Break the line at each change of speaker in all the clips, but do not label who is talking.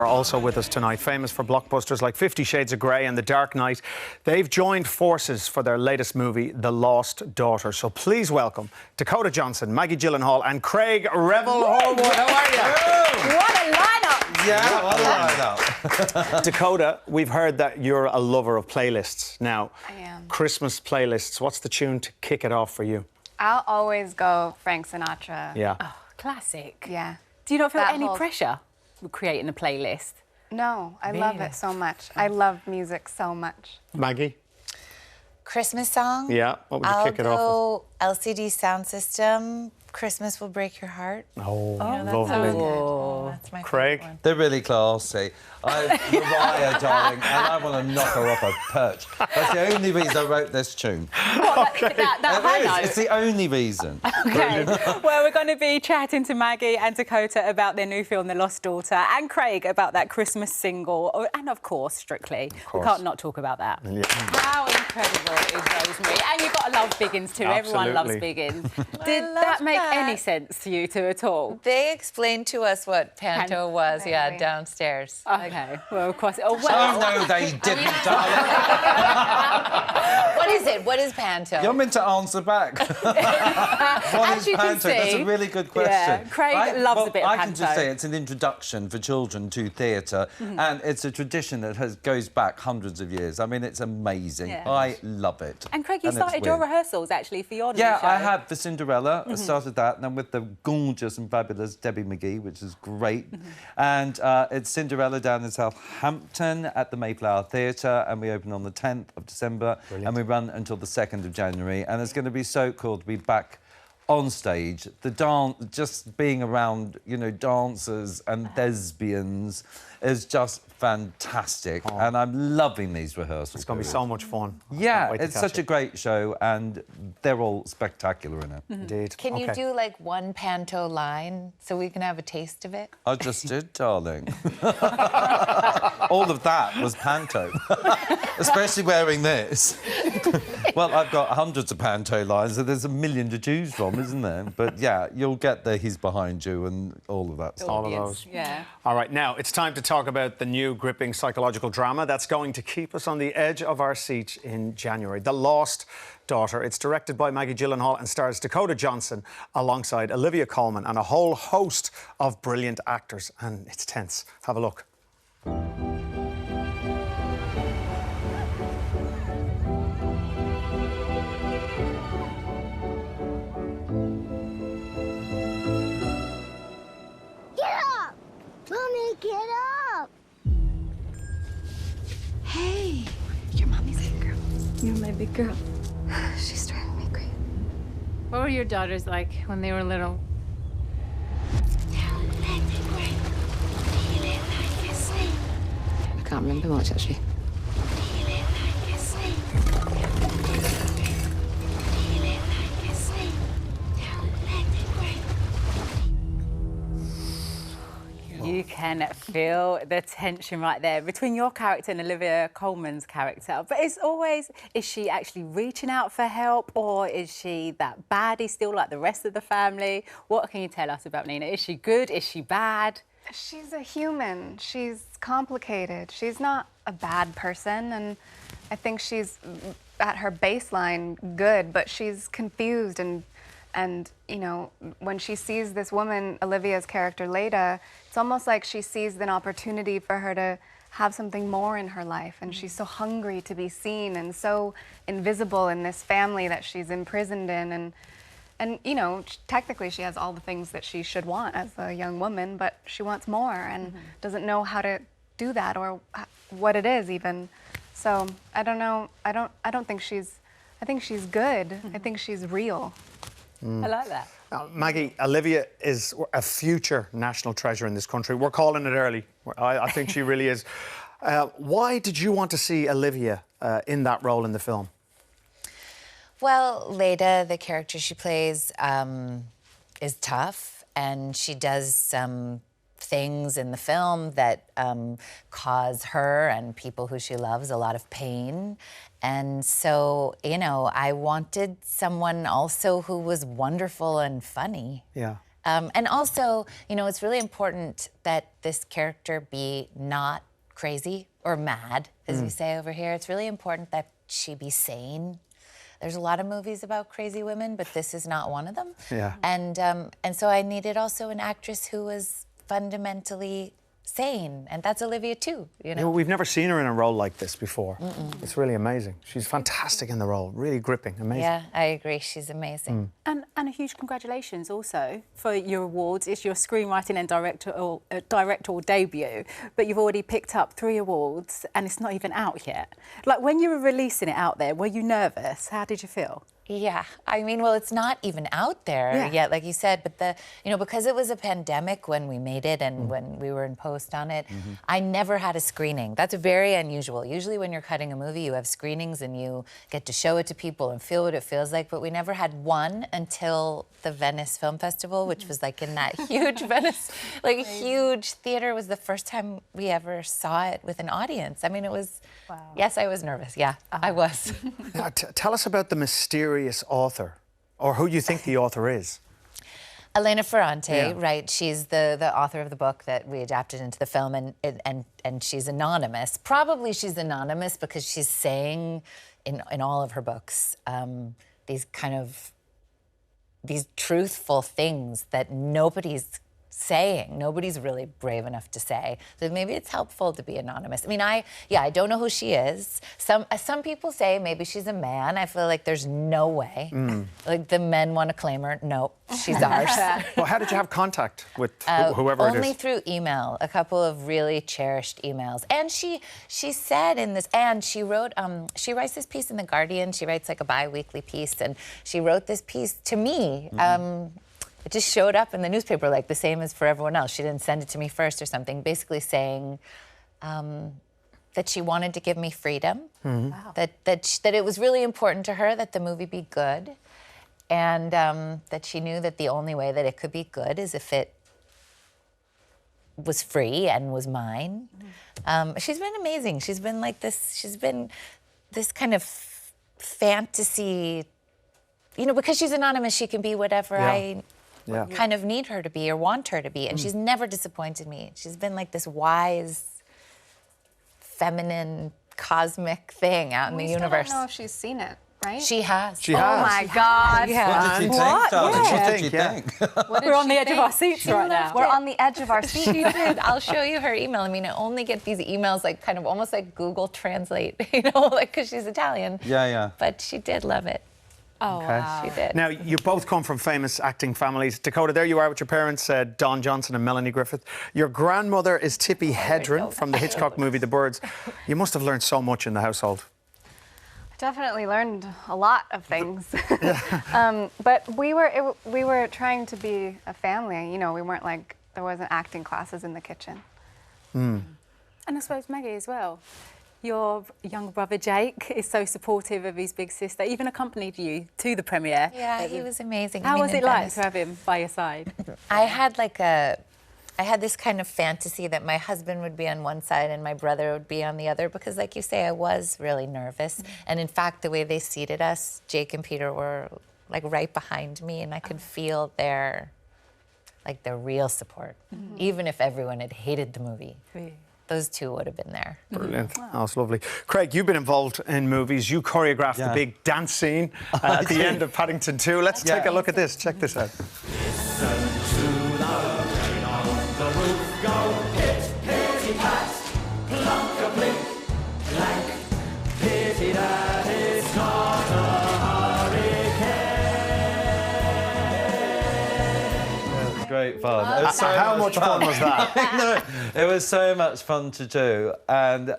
Are also with us tonight, famous for blockbusters like 50 Shades of Grey and The Dark Knight. They've joined forces for their latest movie, The Lost Daughter. So please welcome Dakota Johnson, Maggie Gyllenhaal and Craig Revel Horwood. How are you?
What a lineup!
Yeah, what a lineup. Dakota, we've heard that you're a lover of playlists. Now,
I am.
Christmas playlists, what's the tune to kick it off for you?
I'll always go Frank Sinatra.
Yeah.
Oh, classic.
Yeah.
Do you not feel
That
any
whole-
pressure with creating a playlist?
No, I love
Really?
it so much. I love music so much.
Maggie?
Christmas song?
Yeah, what would you
I'll
kick it off
go LCD Sound System, Christmas Will Break Your Heart.
with? Oh,
That's
lovely.
always good. Oh, that's my
Craig?
favorite one.
They're really classy. Mariah, darling, and I want to knock her off her perch. That's the only reason I wrote this tune.
That high note?
It's the only reason.
Okay. Well, we're going to be chatting to Maggie and Dakota about their new film, The Lost Daughter, and Craig about that Christmas single, and of course, Strictly. We can't not talk about that.
Yeah.
How incredible is Rosemary? And you've got to love Biggins too. Everyone loves
Absolutely.
Biggins. Did
love
that make
that.
any sense to you two at all?
They explained to us what panto was, yeah, downstairs.
Okay. Well, of course. Oh,
Oh,
well.
no, they didn't, darling.
What is it? What is panto?
You're meant to answer back. What
As
is
you can
panto? That's
see-
a really good question.
Yeah, Craig loves a bit of
I can just
panto.
say it's an introduction for children to theatre, and it's a tradition that goes back hundreds of years. I mean, it's amazing.
Yeah.
I love it.
And Craig, you
it's
started your
weird.
rehearsals actually for your new
Yeah,
show.
I have for Cinderella. I started that, and then with the gorgeous and fabulous Debbie McGee, which is great. And it's Cinderella down in Southampton at the Mayflower Theatre, and we open on the 10th of December, and we run until the 2nd of January. And it's going to be so cool to be back on stage. The dance, just being around, you know, dancers and thespians is just fantastic. And I'm loving these rehearsals.
It's going to be so much fun.
Yeah,
Can't wait to
it's
catch
such a
it.
great show, and they're all spectacular in it.
Indeed.
Can you
Okay.
do like one panto line so we can have a taste of it?
I just did, darling. All of that was panto, especially wearing this. Well, I've got hundreds of panto lines, so there's a million to choose from, isn't there? But yeah, you'll get the "He's Behind You" and all of that stuff.
All of those.
Yeah.
All right, now it's time to talk about the new gripping psychological drama that's going to keep us on the edge of our seats in January. The Lost Daughter. It's directed by Maggie Gyllenhaal and stars Dakota Johnson alongside Olivia Colman and a whole host of brilliant actors. And it's tense. Have a look.
Get up! Mommy, get up!
Hey, your mommy's big girl. You're my big girl. She's driving me crazy.
What were your daughters like when they were little?
I can't remember much, actually.
You can feel the tension right there between your character and Olivia Colman's character. But it's always, is she actually reaching out for help, or is she that baddie still like the rest of the family? What can you tell us about Nina? Is she good? Is she bad?
She's a human. She's complicated. She's not a bad person, and I think she's at her baseline good, but she's confused and you know, when she sees this woman, Olivia's character Leda, it's almost like she sees an opportunity for her to have something more in her life, and she's so hungry to be seen and so invisible in this family that she's imprisoned in, and you know, technically she has all the things that she should want as a young woman, but she wants more and doesn't know how to do that or what it is even. So I don't know. I don't think she's. I think she's good. I think she's real.
I like that.
Maggie, Olivia is a future national treasure in this country. We're calling it early. I think she really is. Why did you want to see Olivia in that role in the film?
Well, Leda, the character she plays, is tough, and she does some things in the film that cause her and people who she loves a lot of pain. And so, you know, I wanted someone also who was wonderful and funny.
Yeah.
And also, you know, it's really important that this character be not crazy or mad, as we say over here. It's really important that she be sane. There's a lot of movies about crazy women, but this is not one of them.
Yeah.
And so I needed also an actress who was fundamentally sane, and that's Olivia too, you know?
We've never seen her in a role like this before. It's really amazing. She's fantastic in the role, really gripping, amazing.
Yeah, I agree, she's amazing.
And a huge congratulations also for your awards. It's your screenwriting and directorial debut, but you've already picked up 3 awards and it's not even out yet. Like, when you were releasing it out there, were you nervous? How did you feel?
Yeah, I mean, well, it's not even out there yet, like you said, but you know, because it was a pandemic when we made it and when we were in post on it, I never had a screening. That's very unusual. Usually when you're cutting a movie, you have screenings and you get to show it to people and feel what it feels like, but we never had one until the Venice Film Festival, which was like in that huge Venice, like a huge theater. It was the first time we ever saw it with an audience. I mean, it was, yes, I was nervous. Yeah, I was.
Now, tell us about the mysterious author, or who you think the author is.
Elena Ferrante, right? She's the author of the book that we adapted into the film, and she's anonymous. Probably she's anonymous because she's saying in all of her books these truthful things that nobody's saying. Nobody's really brave enough to say. So maybe it's helpful to be anonymous. I mean, I don't know who she is. Some people say maybe she's a man. I feel like there's no way. Like the men want to claim her. Nope, she's ours.
Well, how did you have contact with whoever it is?
Only through email, a couple of really cherished emails. And she said in this, and she wrote, she writes this piece in The Guardian. She writes like a bi-weekly piece, and she wrote this piece to me. It just showed up in the newspaper like the same as for everyone else. She didn't send it to me first or something, basically saying that she wanted to give me freedom, that it was really important to her that the movie be good, and that she knew that the only way that it could be good is if it was free and was mine. She's been amazing. She's been like this, she's been this kind of fantasy, you know, because she's anonymous, she can be whatever I kind of need her to be or want her to be. And she's never disappointed me. She's been like this wise, feminine, cosmic thing out in the universe.
I don't know if she's seen it, right?
She has.
She has.
Oh my God.
What did you think, darling? What did you think?
We're on the edge of our seats right now.
We're on the edge of our seats.
She did. I'll show you her email. I mean, I only get these emails like kind of almost like Google Translate, you know, like because she's Italian.
Yeah.
But she did love it.
Oh, wow.
She did.
Now, you both come from famous acting families. Dakota, there you are with your parents, Don Johnson and Melanie Griffith. Your grandmother is Tippi Hedren from the Hitchcock movie The Birds. You must have learned so much in the household.
Definitely learned a lot of things. But we were trying to be a family. You know, we weren't like, there wasn't acting classes in the kitchen.
And I suppose Maggie as well. Your younger brother Jake is so supportive of his big sister, even accompanied you to the premiere.
Yeah, he was amazing.
How was it like to have him by your side?
I had this kind of fantasy that my husband would be on one side and my brother would be on the other because, like you say, I was really nervous. And in fact, the way they seated us, Jake and Peter were like right behind me, and I could feel their real support, even if everyone had hated the movie. Those two would have been there.
Brilliant. Wow. Oh, it's lovely. Craig, you've been involved in movies. You choreographed the big dance scene at the end of Paddington 2. Let's take a look at this. Check this out.
Listen to the rain on the roof go pit, pitty pat, plunk a blink, blank, pity that it's not a hurricane.
Great fun. It was so
How much fun was that?
No, it was so much fun to do, and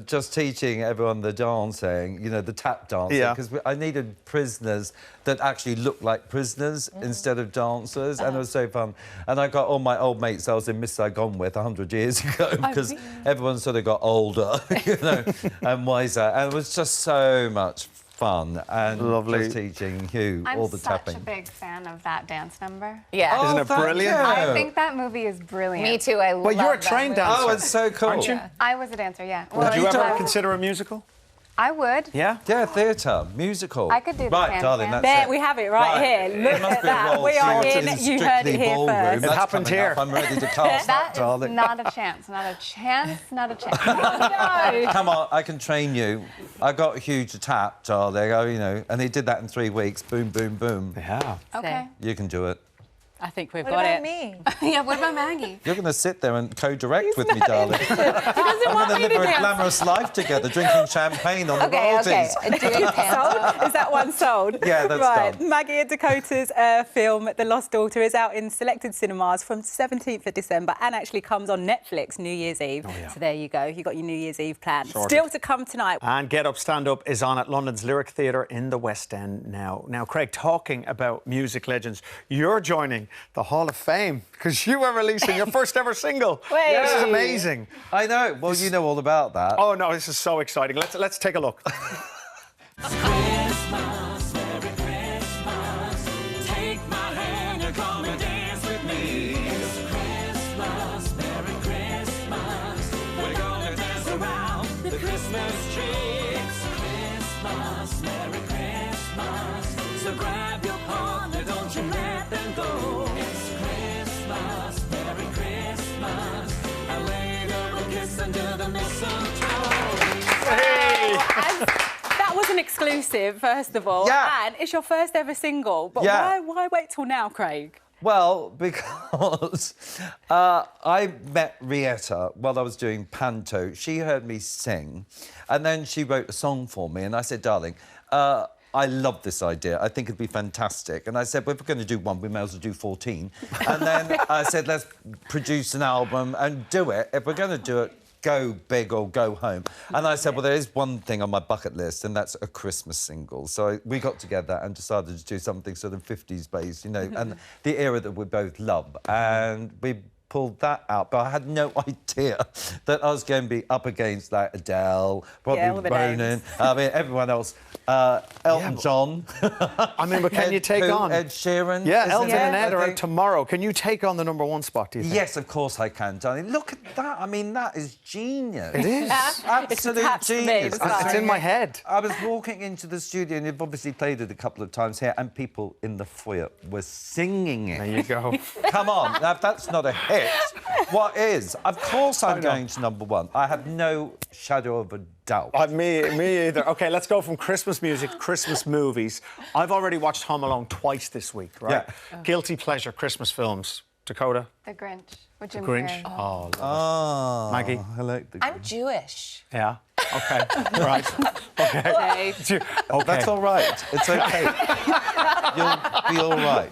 just teaching everyone the dancing, you know, the tap dancing, because I needed prisoners that actually looked like prisoners instead of dancers, and it was so fun. And I got all my old mates I was in Miss Saigon with 100 years ago, because everyone sort of got older, you know, and wiser, and it was just so much fun and just teaching Hugh all the tapping.
I'm such a big fan of that dance number.
Yeah.
Isn't it brilliant?
I think that movie is brilliant.
Me too. I love
Well, you're a
that
trained
movie.
dancer.
Oh, it's so cool.
Aren't you?
I was a dancer, yeah.
Would you ever consider a musical?
I would.
Yeah?
Yeah, theatre, musical.
I could do the
Right,
Can
darling,
Can.
that's
There,
it.
we have it right here.
There
Look
must
at
be a
that.
role
We are
sorted
in.
in
You heard it
Strictly
here
Ballroom.
first.
That's
happened
coming
here.
up. I'm ready to cast that,
That's
darling.
not a chance. Not a chance. Not a chance.
Come on, I can train you. I got a huge tap, darling. Oh, you know, and he did that in 3 weeks. Boom, boom, boom.
Yeah.
Okay.
You can do it.
I think we've
What
got
about
it.
me?
Yeah. What about Maggie?
You're going to sit there and co-direct with me, darling.
He doesn't
We're
want
going
me
to
to
live a
dance.
glamorous life together, drinking champagne on the
Okay,
royalties.
Sold? Is that one sold?
Yeah, that's
right.
done.
Maggie and Dakota's film, The Lost Daughter, is out in selected cinemas from 17th of December and actually comes on Netflix New Year's Eve.
Oh, yeah.
So there you go. You got your New Year's Eve plan.
Sorted.
Still to come tonight.
And Get Up, Stand Up is on at London's Lyric Theatre in the West End now. Now, Craig, talking about music legends, you're joining the Hall of Fame because you are releasing your first ever single.
Wait.
This is amazing.
I know. Well, you know all about that.
Oh, no, this is so exciting. Let's take a look.
Christmas, Merry Christmas. Take my hand and come and dance with me. It's Christmas, Merry Christmas. We're gonna dance around the Christmas tree. It's Christmas, Merry Christmas. So grab your partner, don't you let them go. It's Christmas, Merry Christmas. And later we'll kiss under the mistletoe.
Hey!
That was an exclusive, first of all.
Yeah.
And it's your first ever single. But
Yeah.
why wait till now, Craig?
Well, because I met Rietta while I was doing Panto. She heard me sing, and then she wrote a song for me, and I said, darling, I love this idea. I think it'd be fantastic. And I said, well, if we're going to do one, we may as well do 14. And then I said, let's produce an album and do it. If we're going to do it, go big or go home. And I said, well, there is one thing on my bucket list, and that's a Christmas single. So we got together and decided to do something sort of 50s based, you know, and the era that we both love. And we pulled that out, but I had no idea that I was going to be up against like Adele, probably
Yeah, all the
Ronan,
names.
I mean, everyone else, Elton John.
I mean, but can you take on...
Ed Sheeran?
Yeah,
isn't
Elton
it?
and Ed
I
are out
think-
tomorrow. Can you take on the #1 spot, do you think?
Yes, of course I can, darling. Look at that. I mean, that is genius.
It is.
Absolute
attached to me,
genius.
the song.
It's in my head.
I was walking into the studio, and you've obviously played it a couple of times here, and people in the foyer were singing it.
There you go.
Come on, now, if that's not a hit, what is? Of course I'm
know.
going to #1. I have no shadow of a doubt.
Me either. OK, let's go from Christmas music to Christmas movies. I've already watched Home Alone twice this week, right?
Yeah.
Guilty pleasure Christmas films. Dakota?
The Grinch. With Jim
Grinch?
Carrey.
Oh,
Oh,
Maggie?
I like the...
I'm Jewish.
yeah. OK, right. OK. OK.
That's all right. It's OK. You'll be all right.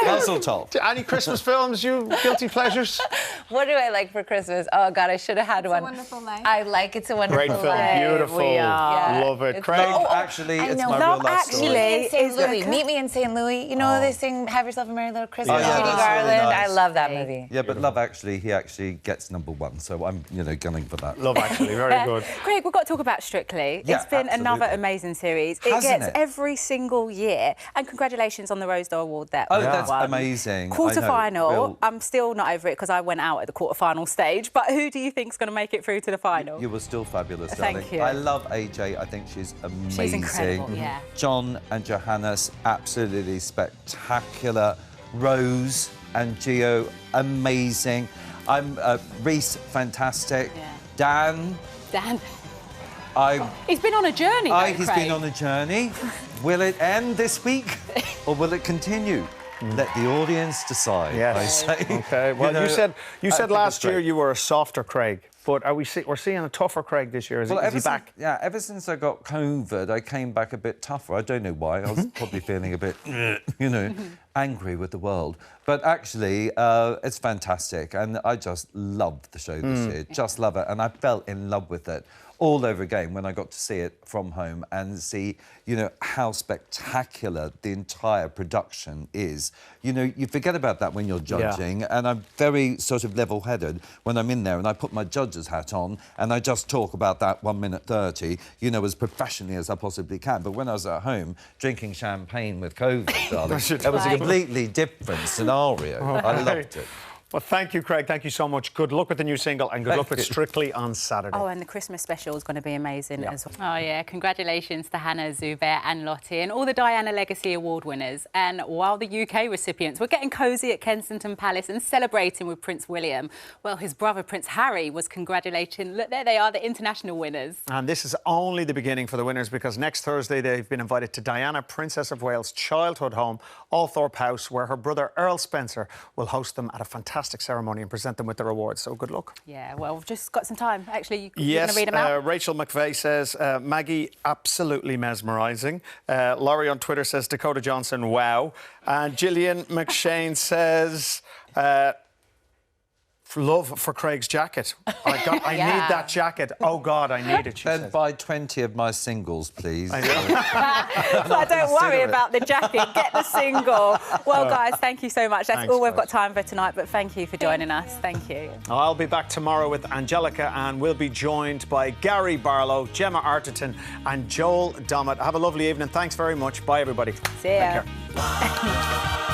Muzzle top.
Any Christmas films, you guilty pleasures?
What do I like for Christmas? Oh, God, I should have had one.
A Wonderful Life.
I like It's a Wonderful
Great film,
Life.
beautiful.
we are.
Yeah.
Love it.
It's
Craig?
Love, actually,
I
it's
know.
my
Love
real life
Actually
story.
Meet me in St.
is
Louis.
like-
Meet me in St. Louis. You know they sing "Have Yourself a Merry Little Christmas."
Oh, yeah,
Judy
that's really
Garland.
nice.
I love that movie.
Yeah, but Love Actually, he actually gets #1, so I'm, you know, gunning for that.
Love Actually, very good.
Craig, we've got to talk about Strictly.
Yeah,
It's been another
absolutely.
amazing series. It
Hasn't
gets
it?
every single year. And congratulations on the Rose d'Or Award that
Oh,
you
that's
won.
amazing. I know.
Quarter-final.
Well-
I'm still not over it because I went out at the quarter-final stage. But who do you think's going to make it through to the final?
You were still fabulous,
Thank
darling.
you.
I love AJ. I think she's amazing.
incredible, yeah.
John and Johannes, absolutely spectacular. Rose and Gio, amazing. I'm Reese, fantastic.
Yeah.
Dan,
Dan,
I
he's been on a journey, though,
he's
Craig.
been on a journey. Will it end this week or will it continue? Let the audience decide,
Yes.
I say.
OK, well,
know,
you said
I think
last
it's
year
great.
you were a softer Craig, but we're seeing a tougher Craig this year. Is he back?
Ever since I got COVID, I came back a bit tougher. I don't know why. I was probably feeling a bit, you know, angry with the world. But actually, it's fantastic. And I just loved the show this year. Just love it. And I fell in love with it all over again when I got to see it from home and see, you know, how spectacular the entire production is. You know, you forget about that when you're judging, and I'm very sort of level-headed when I'm in there and I put my judge's hat on and I just talk about that 1 minute 30, you know, as professionally as I possibly can. But when I was at home drinking champagne with COVID, darling, it was a completely different scenario. I loved it.
Well, thank you, Craig. Thank you so much. Good luck with the new single and good luck with Strictly on Saturday.
Oh, and the Christmas special is going to be amazing as well. Oh, yeah. Congratulations to Hannah, Zubair and Lottie and all the Diana Legacy Award winners. And while the UK recipients were getting cosy at Kensington Palace and celebrating with Prince William, well, his brother Prince Harry was congratulating... Look, there they are, the international winners.
And this is only the beginning for the winners because next Thursday they've been invited to Diana, Princess of Wales' childhood home, Althorpe House, where her brother Earl Spencer will host them at a fantastic ceremony and present them with their awards. So good luck.
Yeah, well, we've just got some time. Actually, you're going to read them out?
Rachel McVeigh says, Maggie, absolutely mesmerising. Laurie on Twitter says, Dakota Johnson, wow. And Gillian McShane says... love for Craig's jacket. I need that jacket. Oh, God, I need it, she
Then
says.
buy 20 of my singles, please.
But don't worry about the jacket. Get the single. Well, guys, thank you so much. That's
Thanks,
all we've
guys.
got time for tonight, but thank you for joining us. Thank you.
I'll be back tomorrow with Angelica and we'll be joined by Gary Barlow, Gemma Arterton and Joel Dommett. Have a lovely evening. Thanks very much. Bye, everybody.
See ya.
Take care.